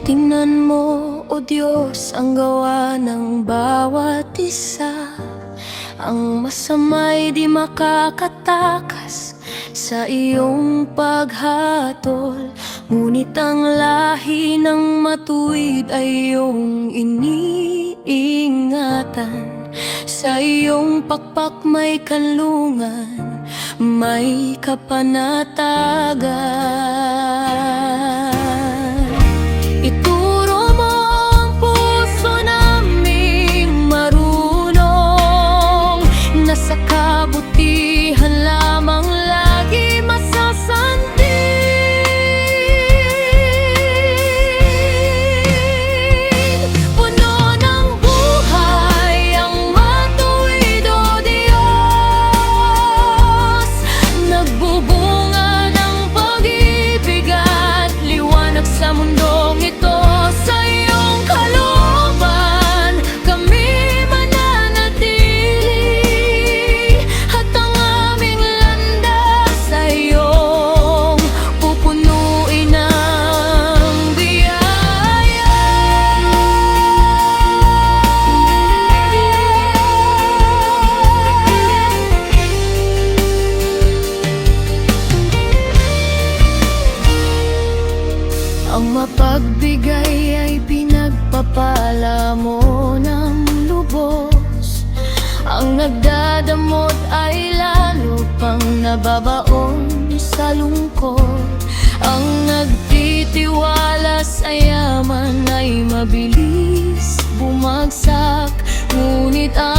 Tingnan mo, o Diyos, ang gawa ng bawat isa. Ang masama'y di makakatakas sa iyong paghatol. Ngunit ang lahi ng matuwid ay iyong iniingatan. Sa iyong pakpak may kanlungan, may kapanatagan. Ituro mo ang puso naming marunong, na sa kabutihan lamang lagi masasandig. Puno ng buhay ang matuwid, o Diyos, nagbubunga ng pag-ibig at liwanag sa mundong ito. Sa iyong kalooban kami mananatili, at ang aming landas sa iyong pupunuin ng biyaya. Ang mapagbigay ay pinagpapala mo ng lubos. Ang nagdadamot ay lalo pang nababaon sa lungkot. Ang nagtitiwala sa yaman ay mabilis bumagsak. Ngunit ang